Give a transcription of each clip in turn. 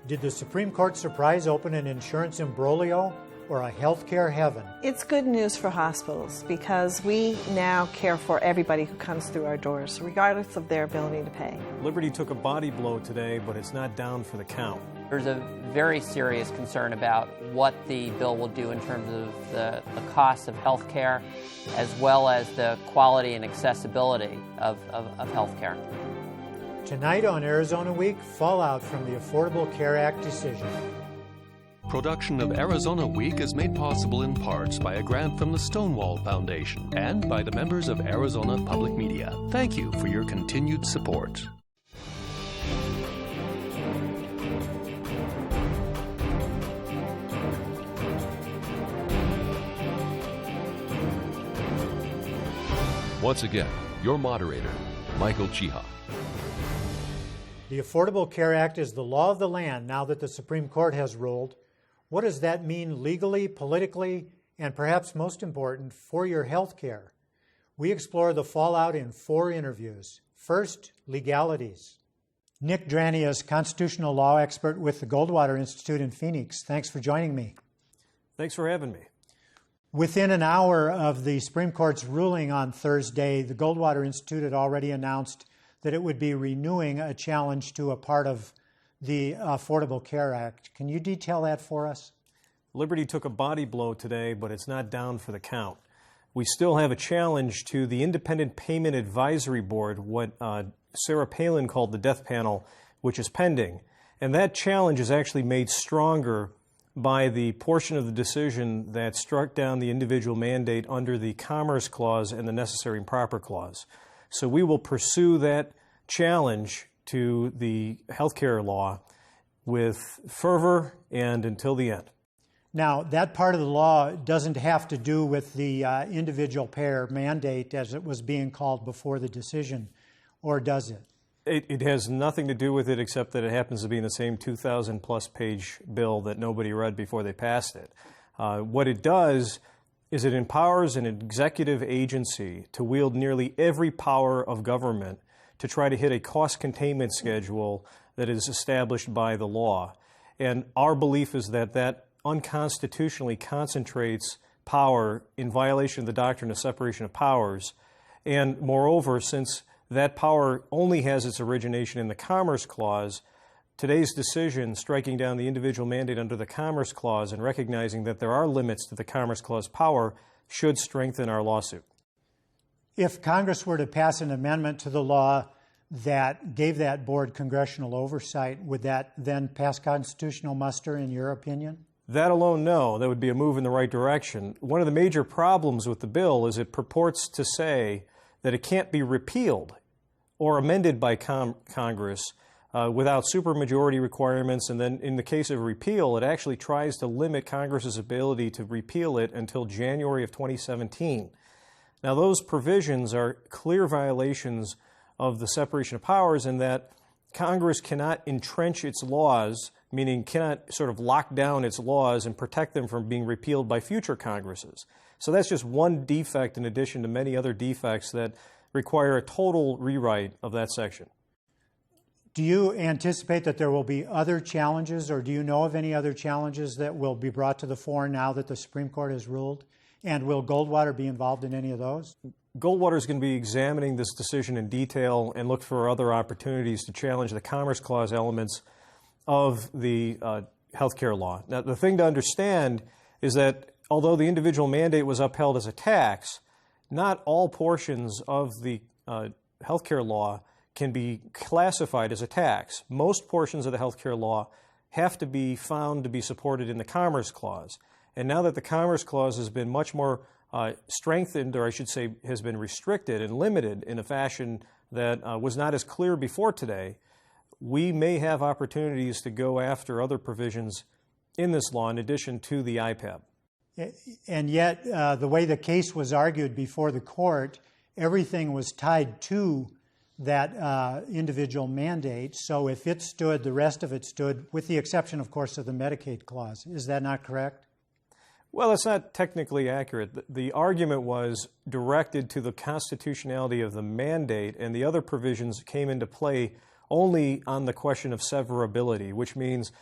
Did the Supreme Court surprise open an insurance imbroglio or a healthcare heaven? It's good news for hospitals because we now care for everybody who comes through our doors, regardless of their ability to pay. Liberty took a body blow today, but it's not down for the count. There's a very serious concern about what the bill will do in terms of the cost of health care, as well as the quality and accessibility of health care. Tonight on Arizona Week, fallout from the Affordable Care Act decision. Production of Arizona Week is made possible in parts by a grant from the Stonewall Foundation and by the members of Arizona Public Media. Thank you for your continued support. Once again, your moderator, Michael Cheha. The Affordable Care Act is the law of the land now that the Supreme Court has ruled. What does that mean legally, politically, and perhaps most important, for your health care? We explore the fallout in 4 interviews. First, legalities. Nick Drania is constitutional law expert with the Goldwater Institute in Phoenix. Thanks for joining me. Thanks for having me. Within an hour of the Supreme Court's ruling on Thursday, the Goldwater Institute had already announced that it would be renewing a challenge to a part of the Affordable Care Act. Can you detail that for us? Liberty took a body blow today, but it's not down for the count. We still have a challenge to the Independent Payment Advisory Board, what Sarah Palin called the death panel, which is pending. And that challenge is actually made stronger by the portion of the decision that struck down the individual mandate under the Commerce Clause and the Necessary and Proper Clause. So we will pursue that challenge to the healthcare law with fervor and until the end. Now, that part of the law doesn't have to do with the individual payer mandate as it was being called before the decision, or does it? It has nothing to do with it except that it happens to be in the same 2,000-plus page bill that nobody read before they passed it. What it does is it empowers an executive agency to wield nearly every power of government to try to hit a cost containment schedule that is established by the law. And our belief is that that unconstitutionally concentrates power in violation of the doctrine of separation of powers. And moreover, since that power only has its origination in the Commerce Clause, today's decision striking down the individual mandate under the Commerce Clause and recognizing that there are limits to the Commerce Clause power should strengthen our lawsuit. If Congress were to pass an amendment to the law that gave that board congressional oversight, would that then pass constitutional muster in your opinion? That alone, no. That would be a move in the right direction. One of the major problems with the bill is it purports to say that it can't be repealed or amended by Congress without supermajority requirements, and then in the case of repeal, it actually tries to limit Congress's ability to repeal it until January of 2017. Now, those provisions are clear violations of the separation of powers in that Congress cannot entrench its laws, meaning cannot sort of lock down its laws and protect them from being repealed by future Congresses. So that's just one defect in addition to many other defects that require a total rewrite of that section. Do you anticipate that there will be other challenges, or do you know of any other challenges that will be brought to the fore now that the Supreme Court has ruled? And will Goldwater be involved in any of those? Goldwater is going to be examining this decision in detail and look for other opportunities to challenge the Commerce Clause elements of the healthcare law. Now, the thing to understand is that although the individual mandate was upheld as a tax, not all portions of the healthcare law can be classified as a tax. Most portions of the healthcare law have to be found to be supported in the Commerce Clause. And now that the Commerce Clause has been much more strengthened, or I should say has been restricted and limited in a fashion that was not as clear before today, we may have opportunities to go after other provisions in this law in addition to the IPAB. And yet, the way the case was argued before the court, everything was tied to that individual mandate. So if it stood, the rest of it stood, with the exception, of course, of the Medicaid clause. Is that not correct? Well, it's not technically accurate. The argument was directed to the constitutionality of the mandate, and the other provisions came into play only on the question of severability, which means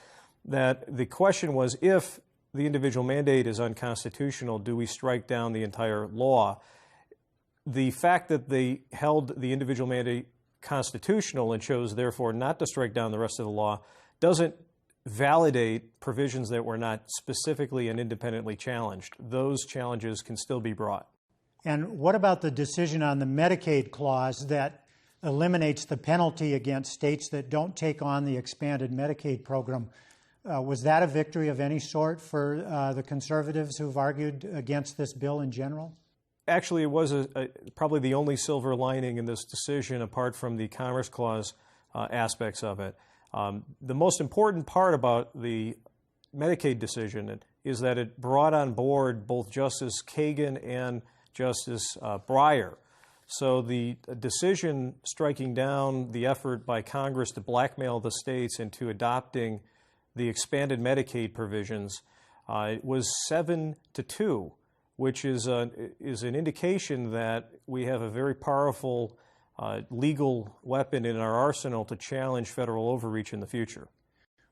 that the question was, if the individual mandate is unconstitutional, do we strike down the entire law? The fact that they held the individual mandate constitutional and chose, therefore, not to strike down the rest of the law doesn't validate provisions that were not specifically and independently challenged. Those challenges can still be brought. And what about the decision on the Medicaid clause that eliminates the penalty against states that don't take on the expanded Medicaid program? Was that a victory of any sort for the conservatives who've argued against this bill in general? Actually, it was probably the only silver lining in this decision, apart from the Commerce Clause aspects of it. The most important part about the Medicaid decision is that it brought on board both Justice Kagan and Justice Breyer. So the decision striking down the effort by Congress to blackmail the states into adopting the expanded Medicaid provisions was 7-2, which is an indication that we have a very powerful legal weapon in our arsenal to challenge federal overreach in the future.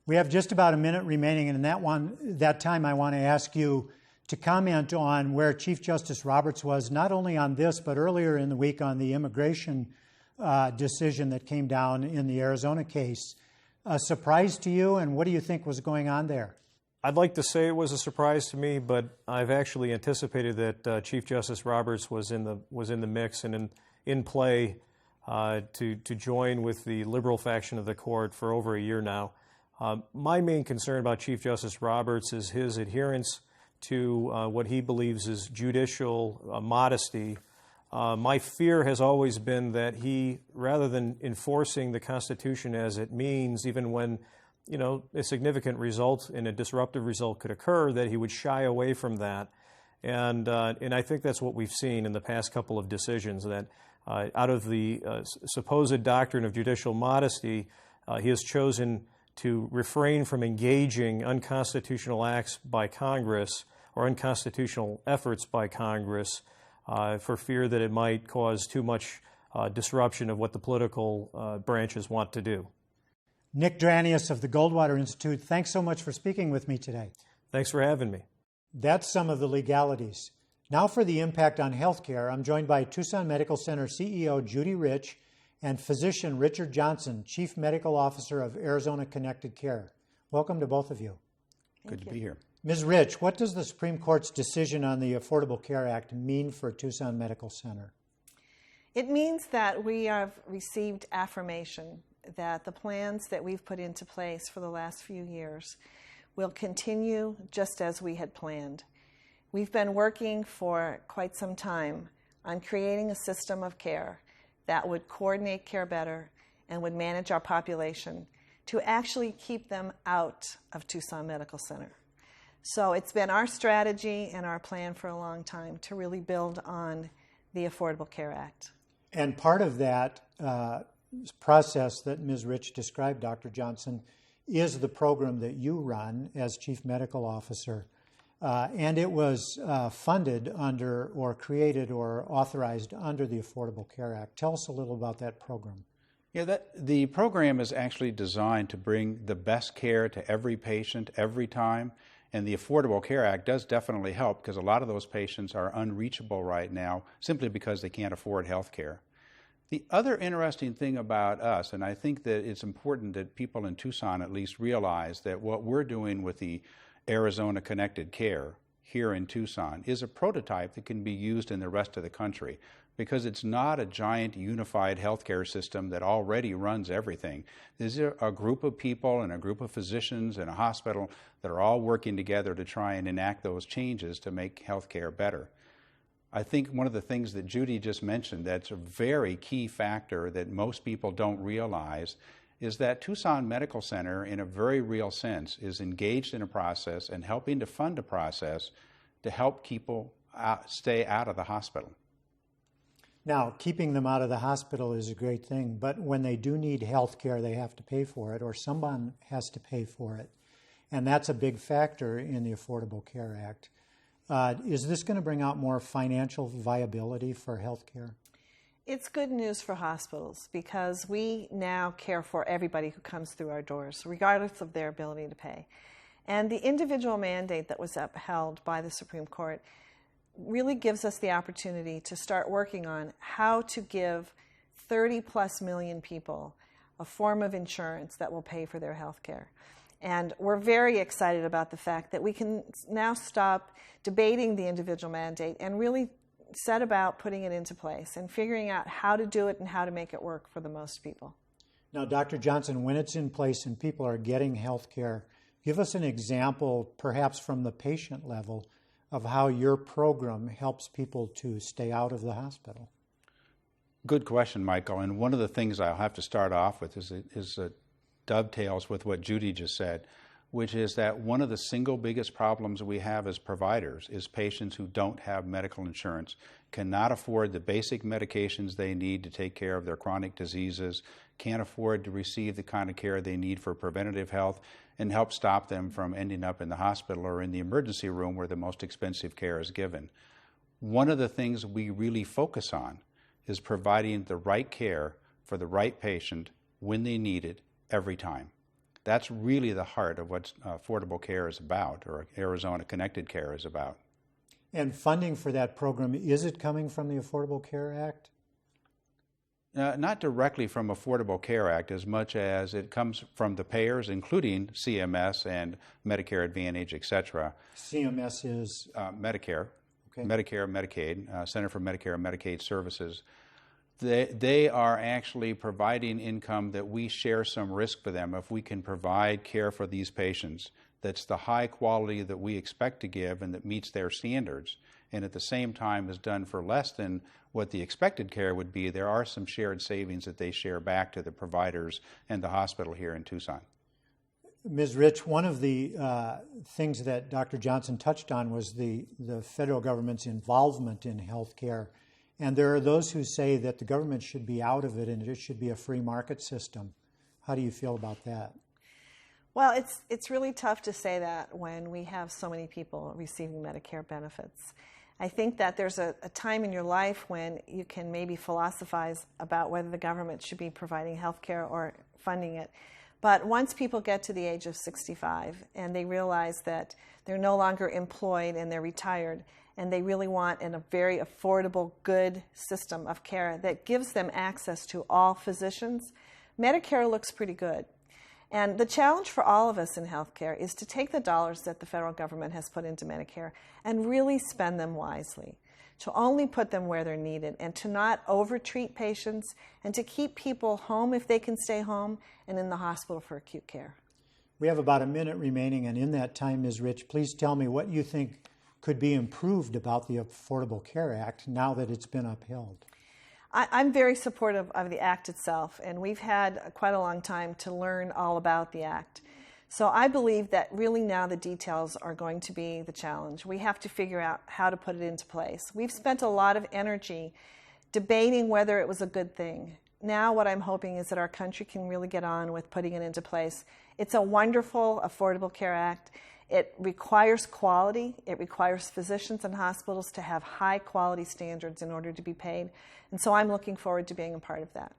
We have just about a minute remaining, and in that time I want to ask you to comment on where Chief Justice Roberts was, not only on this, but earlier in the week on the immigration decision that came down in the Arizona case. A surprise to you, and what do you think was going on there? I'd like to say it was a surprise to me, but I've actually anticipated that Chief Justice Roberts was in the mix and in play to join with the liberal faction of the court for over a year now. My main concern about Chief Justice Roberts is his adherence to what he believes is judicial modesty. My fear has always been that he, rather than enforcing the Constitution as it means, even when a significant result and a disruptive result could occur, that he would shy away from that. And I think that's what we've seen in the past couple of decisions, that out of the supposed doctrine of judicial modesty, he has chosen to refrain from engaging unconstitutional acts by Congress or unconstitutional efforts by Congress for fear that it might cause too much disruption of what the political branches want to do. Nick Dranius of the Goldwater Institute, thanks so much for speaking with me today. Thanks for having me. That's some of the legalities. Now for the impact on healthcare, I'm joined by Tucson Medical Center CEO Judy Rich and physician Richard Johnson, Chief Medical Officer of Arizona Connected Care. Welcome to both of you. Good to be here. Ms. Rich, what does the Supreme Court's decision on the Affordable Care Act mean for Tucson Medical Center? It means that we have received affirmation that the plans that we've put into place for the last few years will continue just as we had planned. We've been working for quite some time on creating a system of care that would coordinate care better and would manage our population to actually keep them out of Tucson Medical Center. So it's been our strategy and our plan for a long time to really build on the Affordable Care Act. And part of that process that Ms. Rich described, Dr. Johnson, is the program that you run as Chief Medical Officer. And it was funded under or created or authorized under the Affordable Care Act. Tell us a little about that program. Yeah, the program is actually designed to bring the best care to every patient every time. And the Affordable Care Act does definitely help because a lot of those patients are unreachable right now simply because they can't afford health care. The other interesting thing about us, and I think that it's important that people in Tucson at least realize that what we're doing with the Arizona Connected Care here in Tucson is a prototype that can be used in the rest of the country because it's not a giant unified healthcare system that already runs everything. There's a group of people and a group of physicians and a hospital that are all working together to try and enact those changes to make healthcare better. I think one of the things that Judy just mentioned that's a very key factor that most people don't realize is that Tucson Medical Center, in a very real sense, is engaged in a process and helping to fund a process to help people stay out of the hospital. Now, keeping them out of the hospital is a great thing, but when they do need health care, they have to pay for it, or someone has to pay for it. And that's a big factor in the Affordable Care Act. Is this going to bring out more financial viability for health care? It's good news for hospitals because we now care for everybody who comes through our doors, regardless of their ability to pay. And the individual mandate that was upheld by the Supreme Court really gives us the opportunity to start working on how to give 30+ million people a form of insurance that will pay for their health care. And we're very excited about the fact that we can now stop debating the individual mandate and really set about putting it into place and figuring out how to do it and how to make it work for the most people. Now, Dr. Johnson, when it's in place and people are getting health care, give us an example, perhaps from the patient level, of how your program helps people to stay out of the hospital. Good question, Michael. And one of the things I'll have to start off with is dovetails with what Judy just said, which is that one of the single biggest problems we have as providers is patients who don't have medical insurance, cannot afford the basic medications they need to take care of their chronic diseases, can't afford to receive the kind of care they need for preventative health, and help stop them from ending up in the hospital or in the emergency room where the most expensive care is given. One of the things we really focus on is providing the right care for the right patient when they need it every time. That's really the heart of what Affordable Care is about, or Arizona Connected Care is about. And funding for that program, is it coming from the Affordable Care Act? Not directly from Affordable Care Act as much as it comes from the payers, including CMS and Medicare Advantage, etc. CMS is? Medicare, Okay. Medicare, Medicaid, Center for Medicare and Medicaid Services. They are actually providing income that we share some risk for them if we can provide care for these patients that's the high quality that we expect to give and that meets their standards, and at the same time is done for less than what the expected care would be. There are some shared savings that they share back to the providers and the hospital here in Tucson. Ms. Rich, one of the things that Dr. Johnson touched on was the federal government's involvement in health care. And there are those who say that the government should be out of it and it should be a free market system. How do you feel about that? Well, it's really tough to say that when we have so many people receiving Medicare benefits. I think that there's a time in your life when you can maybe philosophize about whether the government should be providing health care or funding it. But once people get to the age of 65 and they realize that they're no longer employed and they're retired, and they really want a very affordable, good system of care that gives them access to all physicians, Medicare looks pretty good. And the challenge for all of us in healthcare is to take the dollars that the federal government has put into Medicare and really spend them wisely, to only put them where they're needed and to not over-treat patients and to keep people home if they can stay home and in the hospital for acute care. We have about a minute remaining, and in that time, Ms. Rich, please tell me what you think could be improved about the Affordable Care Act now that it's been upheld. I'm very supportive of the Act itself, and we've had quite a long time to learn all about the Act. So I believe that really now the details are going to be the challenge. We have to figure out how to put it into place. We've spent a lot of energy debating whether it was a good thing. Now what I'm hoping is that our country can really get on with putting it into place. It's a wonderful Affordable Care Act. It requires quality. It requires physicians and hospitals to have high quality standards in order to be paid. And so I'm looking forward to being a part of that.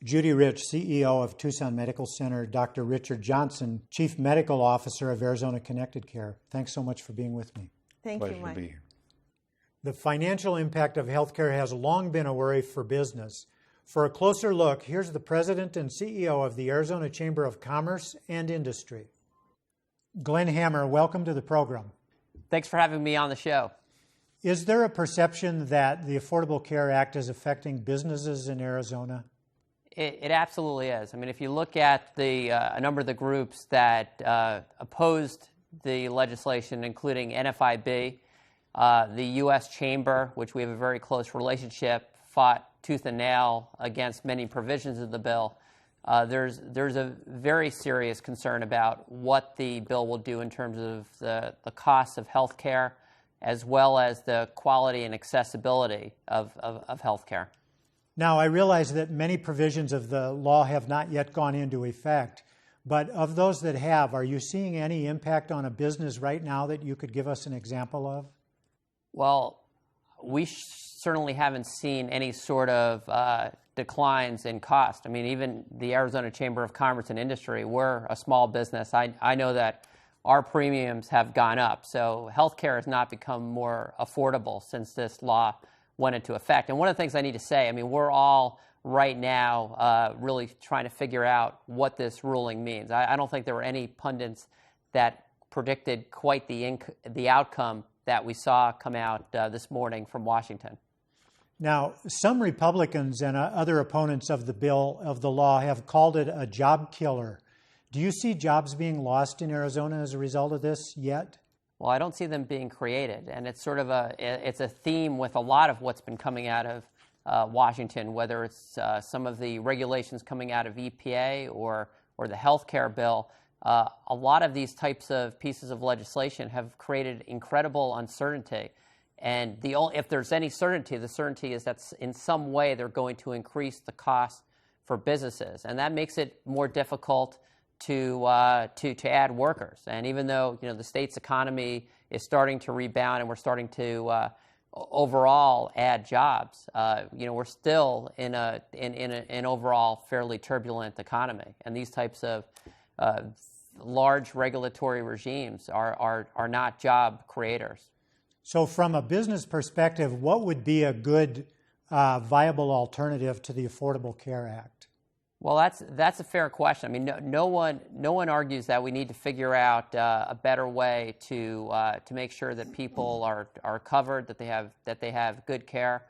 Judy Rich, CEO of Tucson Medical Center, Dr. Richard Johnson, Chief Medical Officer of Arizona Connected Care. Thanks so much for being with me. Thank Pleasure you, Mike. to be here. The financial impact of healthcare has long been a worry for business. For a closer look, here's the President and CEO of the Arizona Chamber of Commerce and Industry. Glenn Hammer, welcome to the program. Thanks for having me on the show. Is there a perception that the Affordable Care Act is affecting businesses in Arizona? It absolutely is. I mean, if you look at a number of the groups that opposed the legislation, including NFIB, the U.S. Chamber, which we have a very close relationship, fought tooth and nail against many provisions of the bill. There's a very serious concern about what the bill will do in terms of the cost of health care, as well as the quality and accessibility of health care. Now, I realize that many provisions of the law have not yet gone into effect, but of those that have, are you seeing any impact on a business right now that you could give us an example of? Well, we certainly haven't seen any sort of declines in cost. I mean, even the Arizona Chamber of Commerce and Industry, we're a small business. I know that our premiums have gone up. So healthcare has not become more affordable since this law went into effect. And one of the things I need to say, I mean, we're all right now really trying to figure out what this ruling means. I don't think there were any pundits that predicted quite the outcome that we saw come out this morning from Washington. Now, some Republicans and other opponents of the law, have called it a job killer. Do you see jobs being lost in Arizona as a result of this yet? Well, I don't see them being created, and it's sort of it's a theme with a lot of what's been coming out of Washington, whether it's some of the regulations coming out of EPA or the healthcare bill. A lot of these types of pieces of legislation have created incredible uncertainty. And if there's any certainty, the certainty is that in some way they're going to increase the cost for businesses. And that makes it more difficult to add workers. And even though the state's economy is starting to rebound and we're starting to overall add jobs, we're still in an overall fairly turbulent economy. And these types of large regulatory regimes are not job creators. So from a business perspective, what would be a good viable alternative to the Affordable Care Act? Well, that's a fair question. I mean, no one argues that we need to figure out a better way to make sure that people are covered, that they have good care.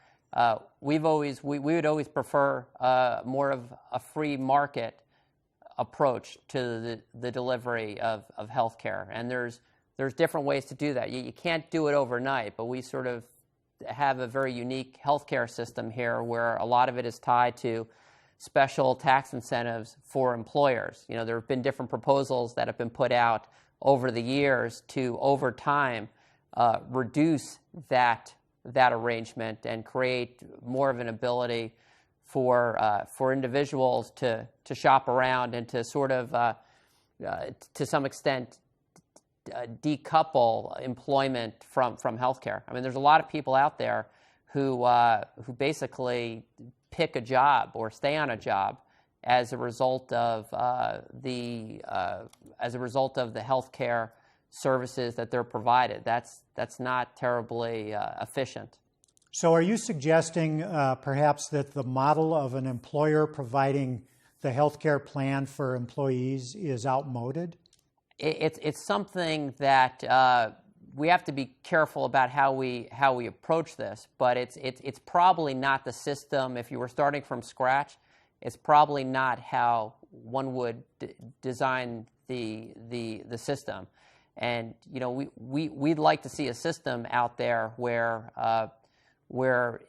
We would always prefer more of a free market approach to the delivery of health care, and there's different ways to do that. You can't do it overnight, but we sort of have a very unique healthcare system here where a lot of it is tied to special tax incentives for employers. There have been different proposals that have been put out over the years to, over time, reduce that arrangement and create more of an ability for individuals to shop around and to sort of, to some extent, decouple employment from healthcare. I mean, there's a lot of people out there who basically pick a job or stay on a job as a result of the healthcare services that they're provided. That's not terribly efficient. So, are you suggesting perhaps that the model of an employer providing the healthcare plan for employees is outmoded? It's something that we have to be careful about how we approach this, but it's probably not the system. If you were starting from scratch, it's probably not how one would design the system. And we'd like to see a system out there where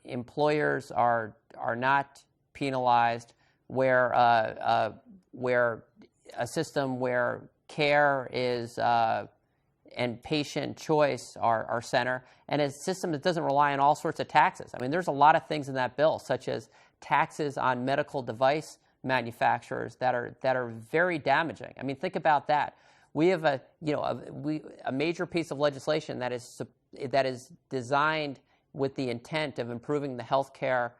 employers are not penalized, where a system where care is and patient choice are center, and a system that doesn't rely on all sorts of taxes. I mean, there's a lot of things in that bill, such as taxes on medical device manufacturers that are very damaging. I mean, think about that. We have a major piece of legislation that is designed with the intent of improving the health care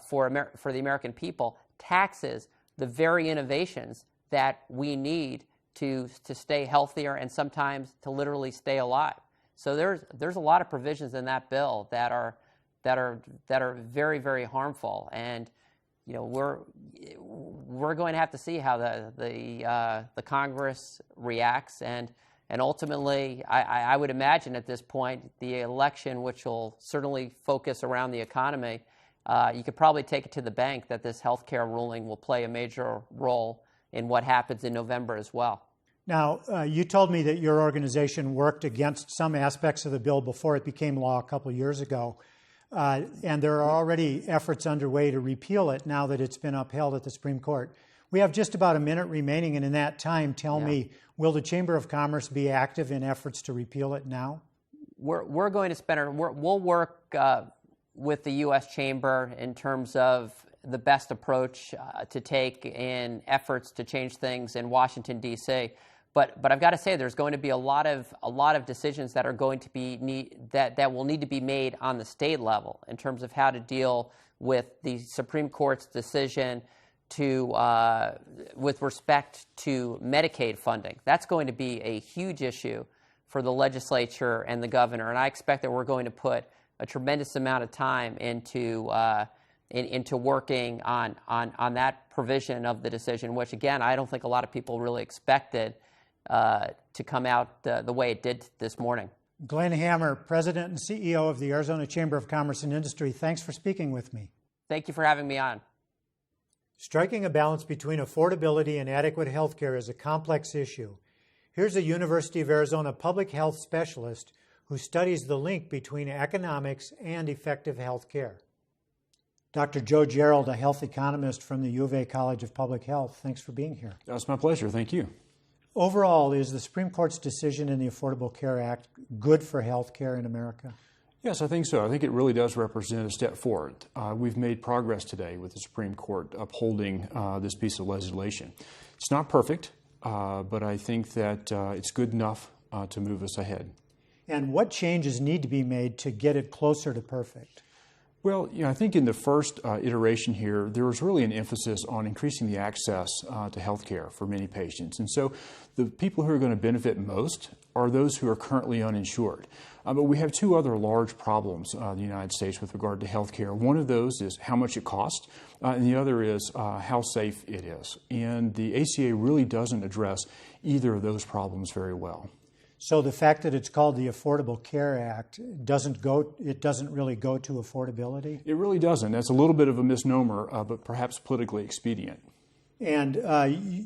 for the American people, taxes the very innovations that we need to stay healthier and sometimes to literally stay alive. So there's a lot of provisions in that bill that are very, very harmful, and we're going to have to see how the Congress reacts, and ultimately I would imagine at this point the election, which will certainly focus around the economy, you could probably take it to the bank that this healthcare ruling will play a major role in what happens in November as well. Now, you told me that your organization worked against some aspects of the bill before it became law a couple of years ago, and there are already efforts underway to repeal it now that it's been upheld at the Supreme Court. We have just about a minute remaining, and in that time, tell me, will the Chamber of Commerce be active in efforts to repeal it now? We're going to we'll work with the U.S. Chamber in terms of the best approach to take in efforts to change things in Washington, D.C. But I've got to say, there's going to be a lot of decisions that are going to be that will need to be made on the state level in terms of how to deal with the Supreme Court's decision with respect to Medicaid funding. That's going to be a huge issue for the legislature and the governor, and I expect that we're going to put a tremendous amount of time into working on that provision of the decision, which again I don't think a lot of people really expected to come out the way it did this morning. Glenn Hammer, President and CEO of the Arizona Chamber of Commerce and Industry, thanks for speaking with me. Thank you for having me on. Striking a balance between affordability and adequate health care is a complex issue. Here's a University of Arizona public health specialist who studies the link between economics and effective health care. Dr. Joe Gerald, a health economist from the U of A College of Public Health, thanks for being here. That's my pleasure. Thank you. Overall, is the Supreme Court's decision in the Affordable Care Act good for health care in America? Yes, I think so. I think it really does represent a step forward. We've made progress today with the Supreme Court upholding this piece of legislation. It's not perfect, but I think that it's good enough to move us ahead. And what changes need to be made to get it closer to perfect? Well, I think in the first iteration here, there was really an emphasis on increasing the access to health care for many patients. And so the people who are going to benefit most are those who are currently uninsured. But we have two other large problems in the United States with regard to health care. One of those is how much it costs, and the other is how safe it is. And the ACA really doesn't address either of those problems very well. So the fact that it's called the Affordable Care Act doesn't really go to affordability? It really doesn't. That's a little bit of a misnomer, but perhaps politically expedient. And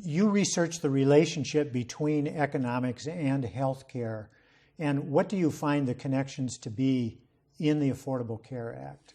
you research the relationship between economics and health care. And what do you find the connections to be in the Affordable Care Act?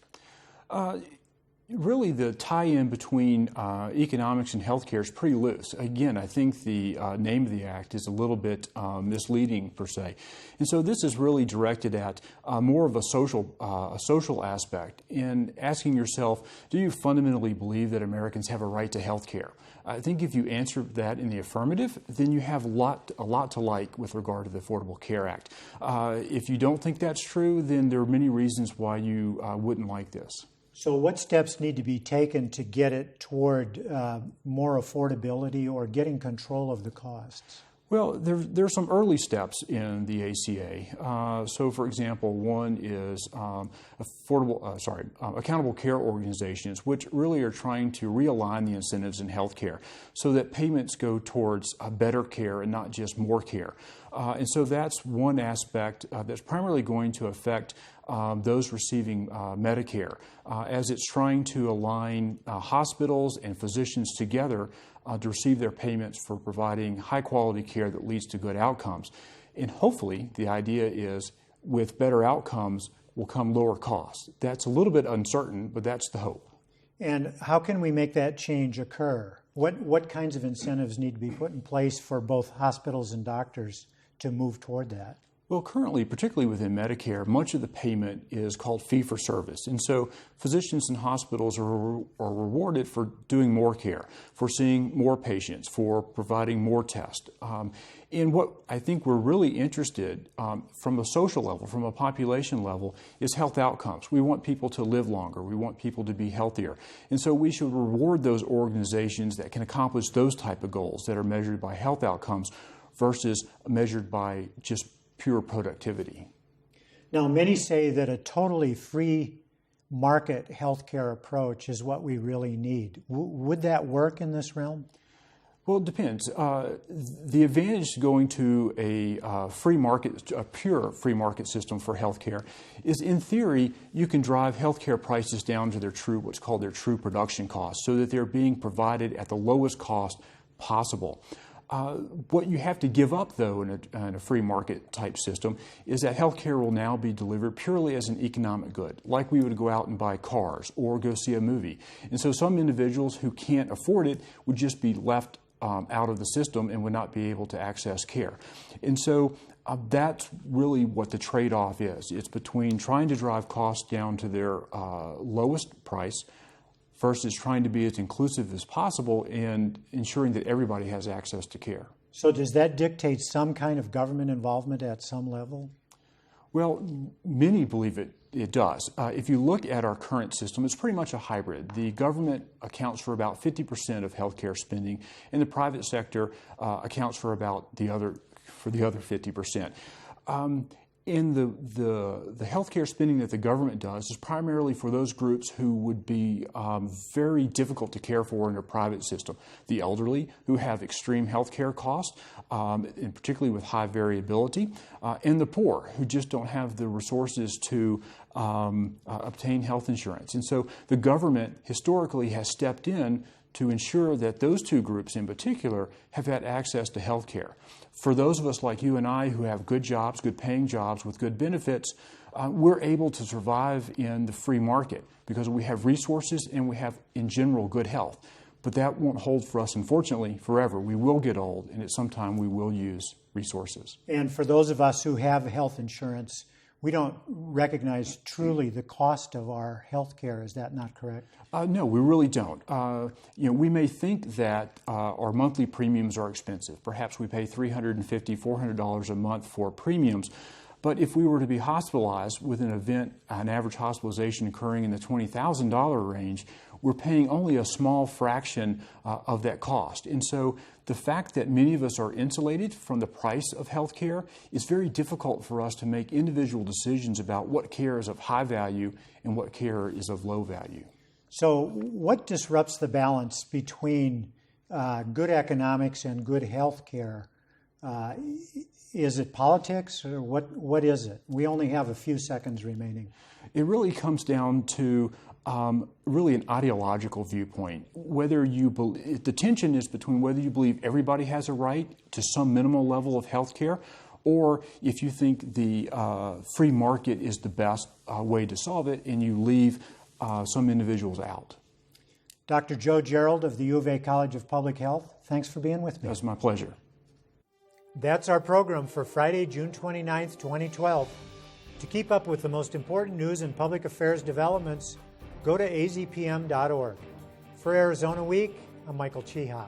Really, the tie-in between economics and healthcare is pretty loose. Again, I think the name of the act is a little bit misleading, per se. And so this is really directed at more of a social aspect in asking yourself, do you fundamentally believe that Americans have a right to health care? I think if you answer that in the affirmative, then you have a lot to like with regard to the Affordable Care Act. If you don't think that's true, then there are many reasons why you wouldn't like this. So what steps need to be taken to get it toward more affordability or getting control of the costs? Well, there are some early steps in the ACA. So, for example, one is accountable care organizations, which really are trying to realign the incentives in healthcare so that payments go towards better care and not just more care. And so that's one aspect that's primarily going to affect those receiving Medicare, as it's trying to align hospitals and physicians together to receive their payments for providing high-quality care that leads to good outcomes. And hopefully, the idea is with better outcomes will come lower costs. That's a little bit uncertain, but that's the hope. And how can we make that change occur? What kinds of incentives need to be put in place for both hospitals and doctors to move toward that? Well, currently, particularly within Medicare, much of the payment is called fee-for-service. And so physicians and hospitals are rewarded for doing more care, for seeing more patients, for providing more tests. And what I think we're really interested from a social level, from a population level, is health outcomes. We want people to live longer. We want people to be healthier. And so we should reward those organizations that can accomplish those type of goals that are measured by health outcomes versus measured by just pure productivity. Now, many say that a totally free market healthcare approach is what we really need. Would that work in this realm? Well, it depends. The advantage going to a free market, a pure free market system for healthcare, is in theory you can drive healthcare prices down to their what's called their true production cost, so that they're being provided at the lowest cost possible. What you have to give up, though, in a free market type system is that healthcare will now be delivered purely as an economic good, like we would go out and buy cars or go see a movie. And so some individuals who can't afford it would just be left out of the system and would not be able to access care. And so that's really what the trade-off is. It's between trying to drive costs down to their lowest price versus trying to be as inclusive as possible and ensuring that everybody has access to care. So does that dictate some kind of government involvement at some level? Well, many believe it does. If you look at our current system, it's pretty much a hybrid. The government accounts for about 50% of healthcare spending, and the private sector accounts for about the other 50%. And the healthcare spending that the government does is primarily for those groups who would be very difficult to care for in a private system. The elderly, who have extreme healthcare costs, and particularly with high variability, and the poor, who just don't have the resources to obtain health insurance. And so the government historically has stepped in to ensure that those two groups in particular have had access to health care. For those of us like you and I who have good jobs, good paying jobs with good benefits, we're able to survive in the free market because we have resources and we have, in general, good health. But that won't hold for us, unfortunately, forever. We will get old, and at some time we will use resources. And for those of us who have health insurance, we don't recognize truly the cost of our health care. Is that not correct? No, we really don't. We may think that our monthly premiums are expensive. Perhaps we pay $350, $400 a month for premiums. But if we were to be hospitalized with an event, an average hospitalization occurring in the $20,000 range, we're paying only a small fraction of that cost. And so the fact that many of us are insulated from the price of health care is very difficult for us to make individual decisions about what care is of high value and what care is of low value. So what disrupts the balance between good economics and good health care? Is it politics, or what is it? We only have a few seconds remaining. It really comes down to really an ideological viewpoint. The tension is between whether you believe everybody has a right to some minimal level of health care, or if you think the free market is the best way to solve it, and you leave some individuals out. Dr. Joe Gerald of the U of A College of Public Health, thanks for being with me. It was my pleasure. That's our program for Friday, June 29th, 2012. To keep up with the most important news and public affairs developments, go to azpm.org. For Arizona Week, I'm Michael Chihak.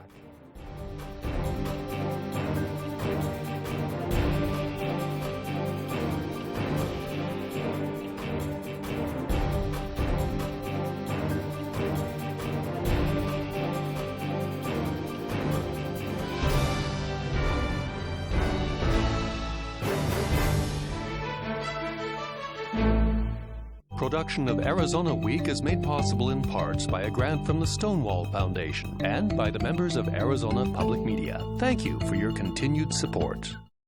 Production of Arizona Week is made possible in parts by a grant from the Stonewall Foundation and by the members of Arizona Public Media. Thank you for your continued support.